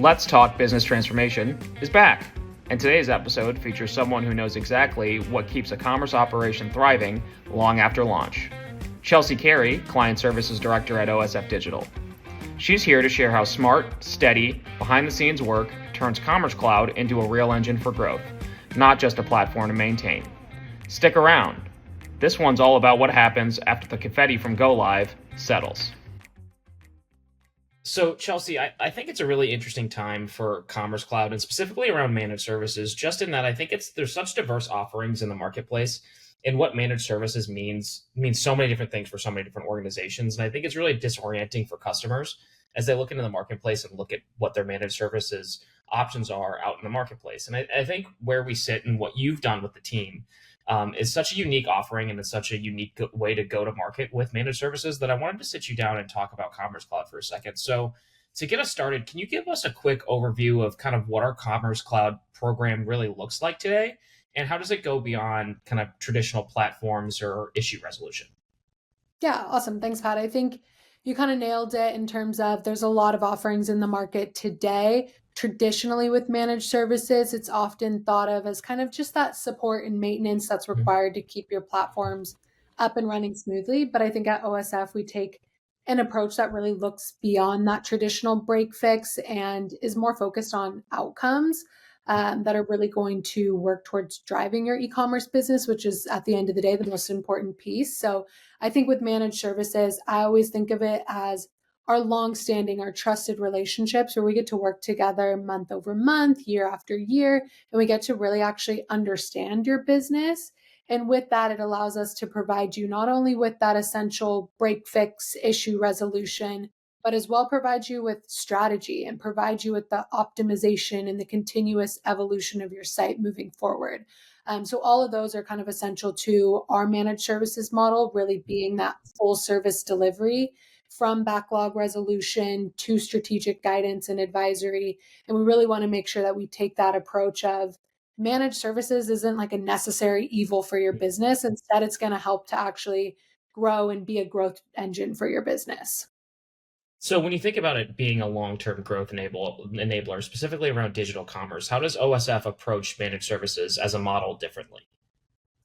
Let's Talk Business Transformation is back, and today's episode features someone who knows exactly what keeps a commerce operation thriving long after launch. Chelsea Carey, Client Services Director at OSF Digital. She's here to share how smart, steady, behind-the-scenes work turns Commerce Cloud into a real engine for growth, not just a platform to maintain. Stick around. This one's all about what happens after the confetti from Go Live settles. So, Chelsea, I think it's a really interesting time for Commerce Cloud and specifically around managed services, just in that I think there's such diverse offerings in the marketplace, and what managed services means so many different things for so many different organizations. And I think it's really disorienting for customers as they look into the marketplace and look at what their managed services options are out in the marketplace. And I think where we sit and what you've done with the team is such a unique offering, and it's such a unique way to go to market with managed services that I wanted to sit you down and talk about Commerce Cloud for a second. So to get us started, can you give us a quick overview of kind of what our Commerce Cloud program really looks like today? And how does it go beyond kind of traditional platforms or issue resolution? Yeah, awesome. Thanks, Pat. I think you kind of nailed it in terms of there's a lot of offerings in the market today. Traditionally, with managed services, it's often thought of as kind of just that support and maintenance that's required to keep your platforms up and running smoothly. But I think at OSF, we take an approach that really looks beyond that traditional break fix and is more focused on outcomes that are really going to work towards driving your e-commerce business, which is at the end of the day, the most important piece. So I think with managed services, I always think of it as our long-standing, our trusted relationships where we get to work together month over month, year after year, and we get to really actually understand your business. And with that, it allows us to provide you not only with that essential break fix issue resolution, but as well provide you with strategy and provide you with the optimization and the continuous evolution of your site moving forward. So all of those are kind of essential to our managed services model, really being that full service delivery from backlog resolution to strategic guidance and advisory. And we really want to make sure that we take that approach of managed services isn't like a necessary evil for your business. Instead, it's going to help to actually grow and be a growth engine for your business. So when you think about it being a long-term growth enabler, specifically around digital commerce, how does OSF approach managed services as a model differently?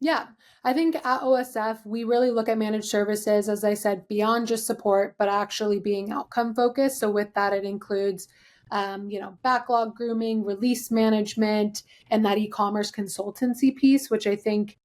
Yeah, I think at OSF, we really look at managed services, as I said, beyond just support, but actually being outcome focused. So with that, it includes, backlog grooming, release management, and that e-commerce consultancy piece, which I think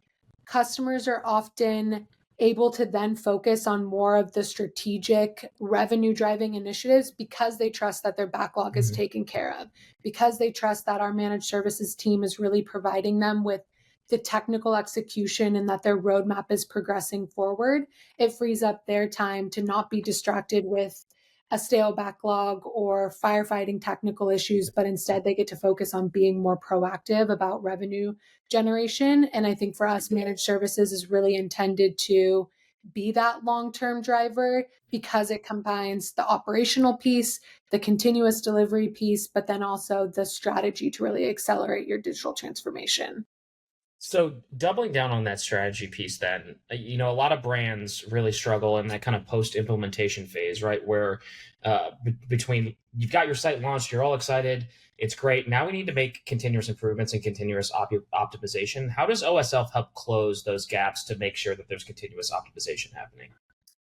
customers are often able to then focus on more of the strategic revenue driving initiatives because they trust that their backlog is taken care of, because they trust that our managed services team is really providing them with the technical execution and that their roadmap is progressing forward. It frees up their time to not be distracted with a stale backlog or firefighting technical issues, but instead they get to focus on being more proactive about revenue generation. And I think for us, managed services is really intended to be that long-term driver because it combines the operational piece, the continuous delivery piece, but then also the strategy to really accelerate your digital transformation. So doubling down on that strategy piece, then, a lot of brands really struggle in that kind of post-implementation phase, right? Where between you've got your site launched, you're all excited, it's great. Now we need to make continuous improvements and continuous optimization. How does OSF help close those gaps to make sure that there's continuous optimization happening?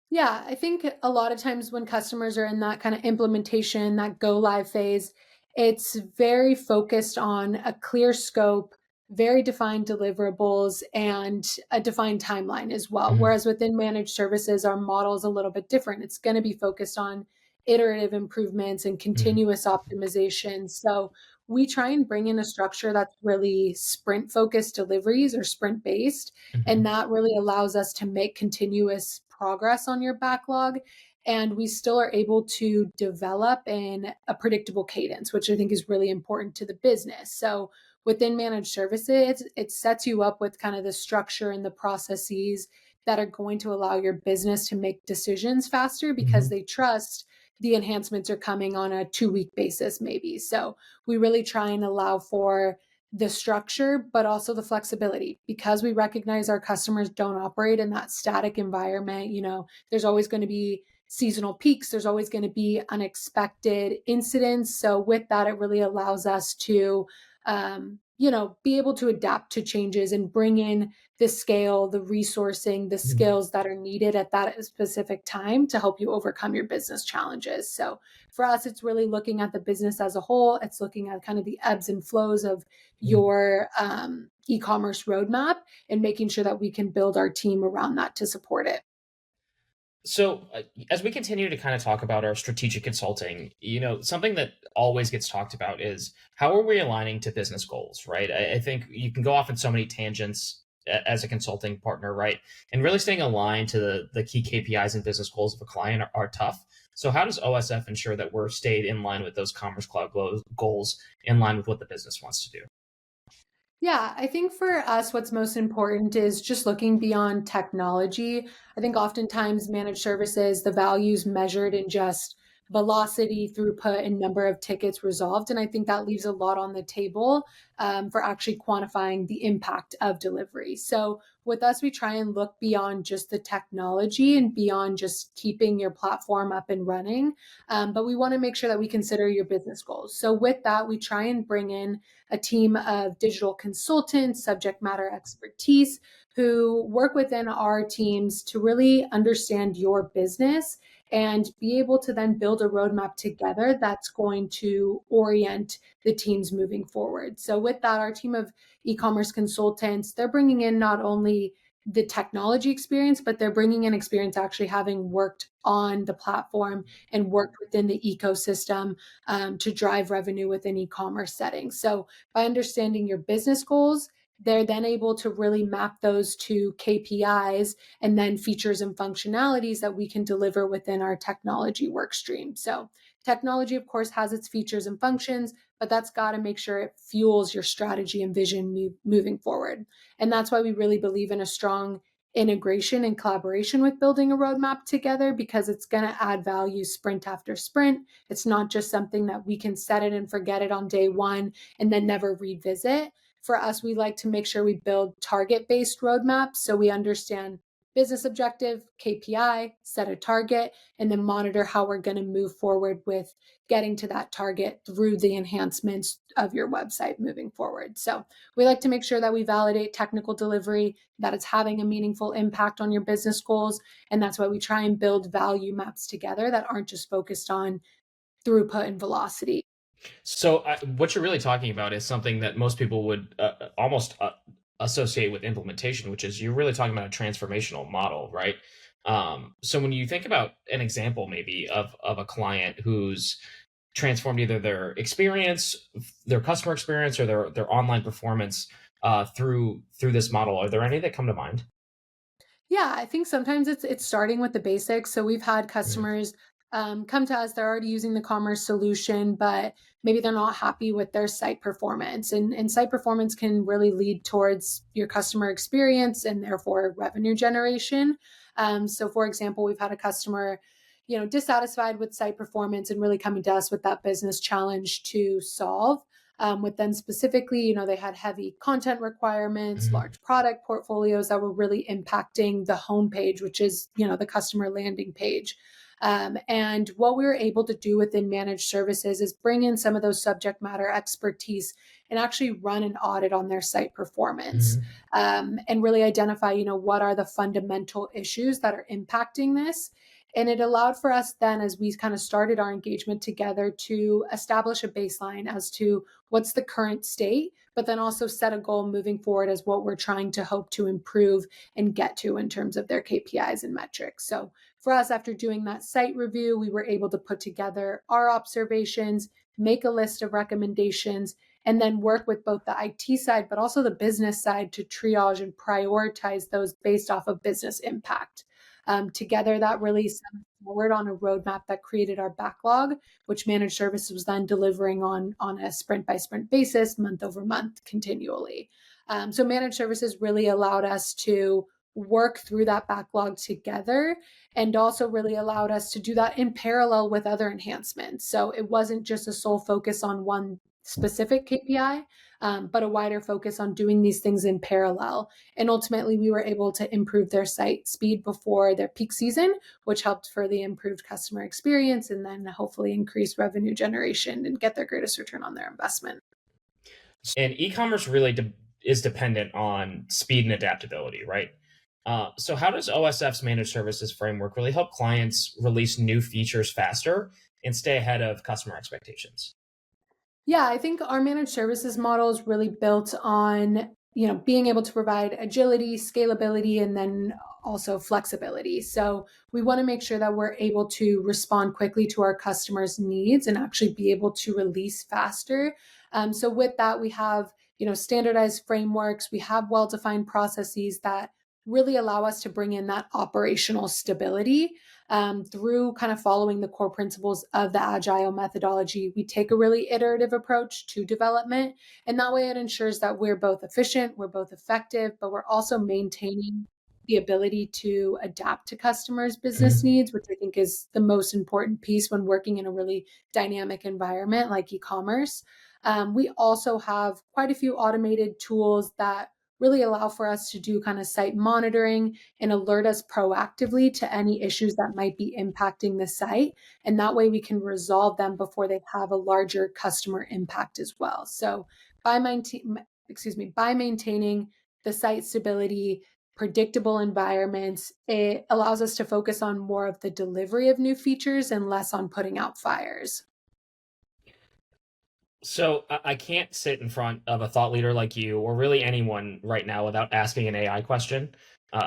Yeah, I think a lot of times when customers are in that kind of implementation, that go live phase, it's very focused on a clear scope, very defined deliverables, and a defined timeline as well. Mhm. Whereas within managed services, our model is a little bit different. It's going to be focused on iterative improvements and Mhm. continuous optimization. So we try and bring in a structure that's really sprint focused deliveries or sprint based. And Mhm. that really allows us to make continuous progress on your backlog. And we still are able to develop in a predictable cadence, which I think is really important to the business. So within managed services, it sets you up with kind of the structure and the processes that are going to allow your business to make decisions faster because Mhm. they trust the enhancements are coming on a 2 week basis, maybe. So we really try and allow for the structure, but also the flexibility because we recognize our customers don't operate in that static environment. There's always going to be seasonal peaks. There's always going to be unexpected incidents. So with that, it really allows us to, be able to adapt to changes and bring in the scale, the resourcing, the Mhm. skills that are needed at that specific time to help you overcome your business challenges. So for us, it's really looking at the business as a whole. It's looking at kind of the ebbs and flows of Mhm. your e-commerce roadmap and making sure that we can build our team around that to support it. So, as we continue to kind of talk about our strategic consulting, something that always gets talked about is how are we aligning to business goals, right? I think you can go off in so many tangents as a consulting partner, right? And really staying aligned to the key KPIs and business goals of a client are tough. So, how does OSF ensure that we're stayed in line with those Commerce Cloud goals, in line with what the business wants to do? Yeah, I think for us, what's most important is just looking beyond technology. I think oftentimes managed services, the value's measured in just velocity, throughput, and number of tickets resolved. And I think that leaves a lot on the table for actually quantifying the impact of delivery. So with us, we try and look beyond just the technology and beyond just keeping your platform up and running. But we want to make sure that we consider your business goals. So with that, we try and bring in a team of digital consultants, subject matter expertise who work within our teams to really understand your business and be able to then build a roadmap together that's going to orient the teams moving forward. So, with that, our team of e commerce consultants, they're bringing in not only the technology experience, but they're bringing in experience actually having worked on the platform and worked within the ecosystem to drive revenue within e-commerce settings. So by understanding your business goals, they're then able to really map those to KPIs and then features and functionalities that we can deliver within our technology work stream. So, technology, of course, has its features and functions, but that's got to make sure it fuels your strategy and vision moving forward. And that's why we really believe in a strong integration and collaboration with building a roadmap together because it's going to add value sprint after sprint. It's not just something that we can set it and forget it on day one and then never revisit. For us, we like to make sure we build target based roadmaps so we understand business objective, KPI, set a target, and then monitor how we're going to move forward with getting to that target through the enhancements of your website moving forward. So we like to make sure that we validate technical delivery, that it's having a meaningful impact on your business goals. And that's why we try and build value maps together that aren't just focused on throughput and velocity. So, what you're really talking about is something that most people would almost associate with implementation, which is you're really talking about a transformational model, right? So, when you think about an example, maybe of a client who's transformed either their experience, their customer experience, or their online performance through this model, are there any that come to mind? Yeah, I think sometimes it's starting with the basics. So we've had Mhm. customers come to us; they're already using the commerce solution, but maybe they're not happy with their site performance. And site performance can really lead towards your customer experience and therefore revenue generation. So, for example, we've had a customer, dissatisfied with site performance and really coming to us with that business challenge to solve. With them specifically, they had heavy content requirements, Mhm. large product portfolios that were really impacting the homepage, which is, the customer landing page. And what we were able to do within managed services is bring in some of those subject matter expertise and actually run an audit on their site performance Mhm. and really identify, what are the fundamental issues that are impacting this. And it allowed for us then, as we kind of started our engagement together, to establish a baseline as to what's the current state, but then also set a goal moving forward as what we're trying to hope to improve and get to in terms of their KPIs and metrics. So for us, after doing that site review, we were able to put together our observations, make a list of recommendations, and then work with both the IT side, but also the business side to triage and prioritize those based off of business impact. Together, that really set us forward on a roadmap that created our backlog, which managed service was then delivering on a sprint by sprint basis, month over month, continually. So managed services really allowed us to work through that backlog together and also really allowed us to do that in parallel with other enhancements. So it wasn't just a sole focus on one specific KPI, but a wider focus on doing these things in parallel. And ultimately, we were able to improve their site speed before their peak season, which helped for the improved customer experience and then hopefully increase revenue generation and get their greatest return on their investment. And e-commerce really is dependent on speed and adaptability, right? So how does OSF's managed services framework really help clients release new features faster and stay ahead of customer expectations? Yeah, I think our managed services model is really built on, being able to provide agility, scalability, and then also flexibility. So we want to make sure that we're able to respond quickly to our customers' needs and actually be able to release faster. So with that, we have, standardized frameworks. We have well-defined processes that really allow us to bring in that operational stability through kind of following the core principles of the agile methodology. We take a really iterative approach to development, and that way it ensures that we're both efficient, we're both effective, but we're also maintaining the ability to adapt to customers' business needs, which I think is the most important piece when working in a really dynamic environment like e-commerce. We also have quite a few automated tools that really allow for us to do kind of site monitoring and alert us proactively to any issues that might be impacting the site. And that way we can resolve them before they have a larger customer impact as well. So by by maintaining the site stability, predictable environments, it allows us to focus on more of the delivery of new features and less on putting out fires. So I can't sit in front of a thought leader like you, or really anyone right now, without asking an AI question,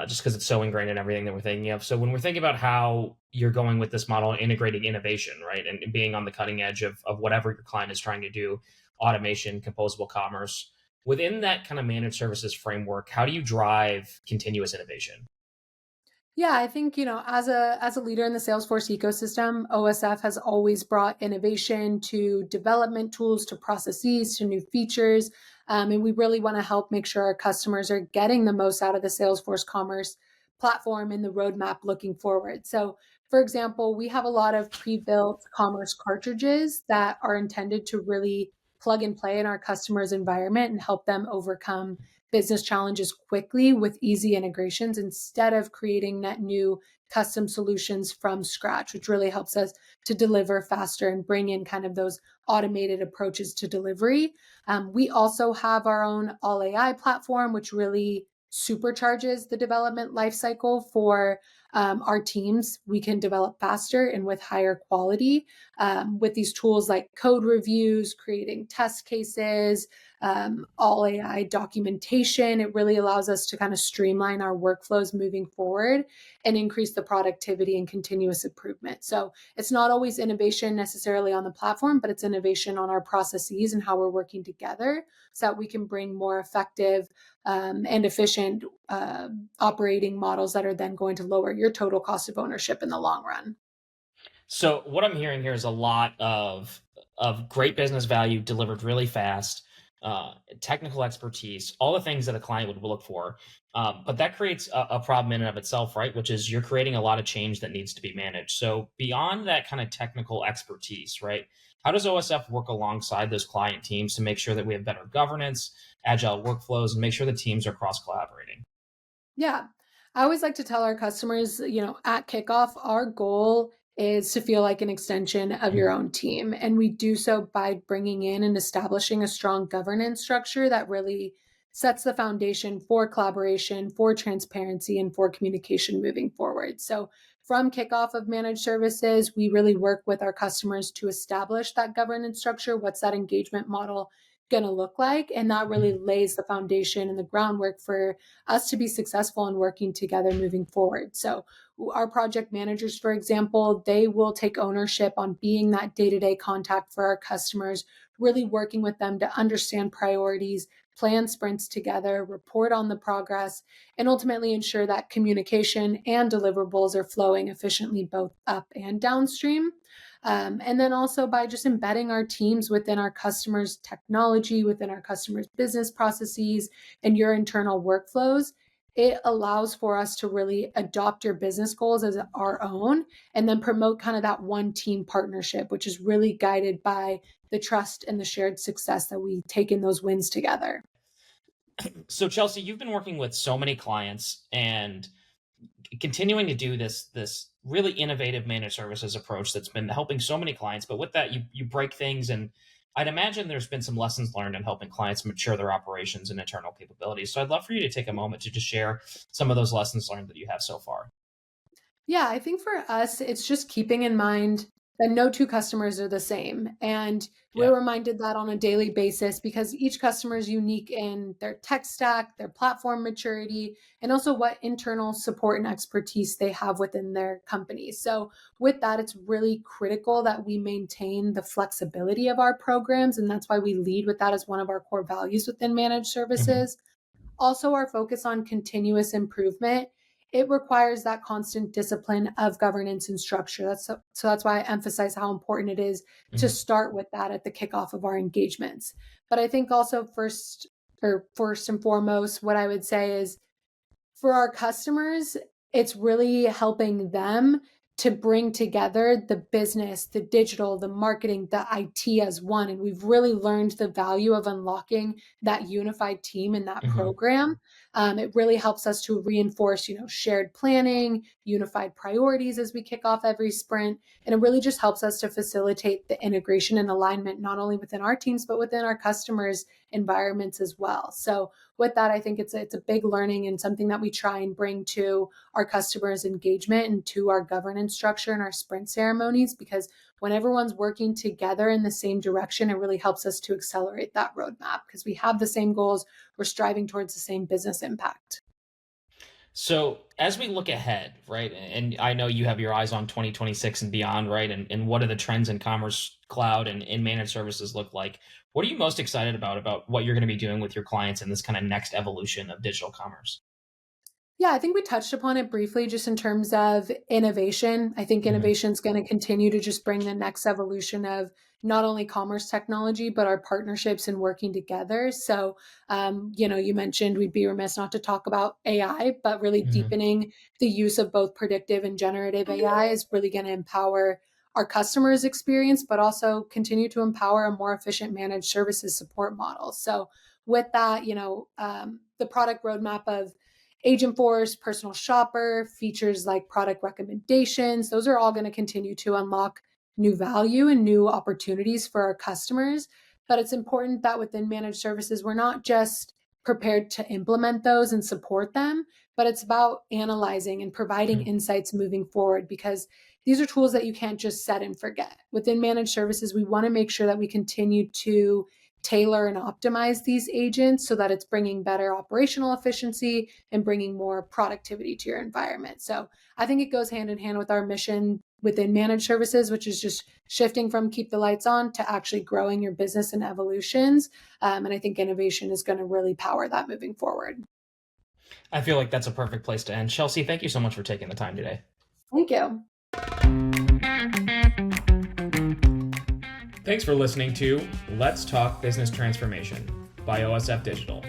just because it's so ingrained in everything that we're thinking of. So when we're thinking about how you're going with this model, integrating innovation, right, and being on the cutting edge of whatever your client is trying to do, automation, composable commerce, within that kind of managed services framework, how do you drive continuous innovation? Yeah, I think, as a leader in the Salesforce ecosystem, OSF has always brought innovation to development tools, to processes, to new features. And we really want to help make sure our customers are getting the most out of the Salesforce commerce platform and the roadmap looking forward. So, for example, we have a lot of pre-built commerce cartridges that are intended to really plug and play in our customers' environment and help them overcome business challenges quickly with easy integrations instead of creating net new custom solutions from scratch, which really helps us to deliver faster and bring in kind of those automated approaches to delivery. We also have our own all AI platform, which really supercharges the development lifecycle for our teams. We can develop faster and with higher quality with these tools like code reviews, creating test cases, all AI documentation. It really allows us to kind of streamline our workflows moving forward and increase the productivity and continuous improvement. So it's not always innovation necessarily on the platform, but it's innovation on our processes and how we're working together so that we can bring more effective and efficient operating models that are then going to lower your total cost of ownership in the long run. So what I'm hearing here is a lot of great business value delivered really fast, technical expertise, all the things that a client would look for. But that creates a problem in and of itself, right? Which is you're creating a lot of change that needs to be managed. So beyond that kind of technical expertise, right? How does OSF work alongside those client teams to make sure that we have better governance, agile workflows, and make sure the teams are cross collaborating? Yeah. I always like to tell our customers, at kickoff, our goal is to feel like an extension of your own team. And we do so by bringing in and establishing a strong governance structure that really sets the foundation for collaboration, for transparency, and for communication moving forward. So, from kickoff of managed services, we really work with our customers to establish that governance structure. What's that engagement model going to look like? And that really lays the foundation and the groundwork for us to be successful in working together moving forward. So, our project managers, for example, they will take ownership on being that day to day contact for our customers, really working with them to understand priorities, plan sprints together, report on the progress, and ultimately ensure that communication and deliverables are flowing efficiently both up and downstream. And then also by just embedding our teams within our customers' technology, within our customers' business processes, and your internal workflows, it allows for us to really adopt your business goals as our own and then promote kind of that one team partnership, which is really guided by the trust and the shared success that we take in those wins together. So Chelsea, you've been working with so many clients and continuing to do this really innovative managed services approach that's been helping so many clients. But with that, you break things, and I'd imagine there's been some lessons learned in helping clients mature their operations and internal capabilities. So I'd love for you to take a moment to just share some of those lessons learned that you have so far. Yeah, I think for us, it's just keeping in mind that no two customers are the same. And Yeah. we're reminded that on a daily basis because each customer is unique in their tech stack, their platform maturity, and also what internal support and expertise they have within their company. So, with that, it's really critical that we maintain the flexibility of our programs. And that's why we lead with that as one of our core values within managed Hmm. services. Also, our focus on continuous improvement, it requires that constant discipline of governance and structure. So that's why I emphasize how important it is to Hmm. start with that at the kickoff of our engagements. But I think also first and foremost, what I would say is for our customers, it's really helping them to bring together the business, the digital, the marketing, the IT as one. And we've really learned the value of unlocking that unified team in that Hmm. program. It really helps us to reinforce, shared planning, unified priorities as we kick off every sprint. And it really just helps us to facilitate the integration and alignment, not only within our teams, but within our customers' environments as well. So with that, I think it's a big learning and something that we try and bring to our customers' engagement and to our governance structure and our sprint ceremonies, because when everyone's working together in the same direction, it really helps us to accelerate that roadmap because we have the same goals, we're striving towards the same business impact. So as we look ahead, right, and I know you have your eyes on 2026 and beyond, right, and what do the trends in commerce cloud and in managed services look like? What are you most excited about what you're going to be doing with your clients in this kind of next evolution of digital commerce? Yeah, I think we touched upon it briefly just in terms of innovation. I think Hmm. innovation is going to continue to just bring the next evolution of not only commerce technology, but our partnerships and working together. So, you mentioned we'd be remiss not to talk about AI, but really Hmm. deepening the use of both predictive and generative AI is really going to empower our customers' experience, but also continue to empower a more efficient managed services support model. So, with that, the product roadmap of Agent Force, Personal Shopper, features like product recommendations. Those are all going to continue to unlock new value and new opportunities for our customers. But it's important that within managed services, we're not just prepared to implement those and support them, but it's about analyzing and providing insights moving forward because these are tools that you can't just set and forget. Within managed services, we want to make sure that we continue to tailor and optimize these agents so that it's bringing better operational efficiency and bringing more productivity to your environment. So I think it goes hand in hand with our mission within managed services, which is just shifting from keep the lights on to actually growing your business and evolutions. And I think innovation is going to really power that moving forward. I feel like that's a perfect place to end. Chelsea, thank you so much for taking the time today. Thank you. Thanks for listening to Let's Talk Business Transformation by OSF Digital.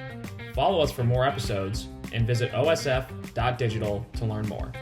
Follow us for more episodes and visit osf.digital to learn more.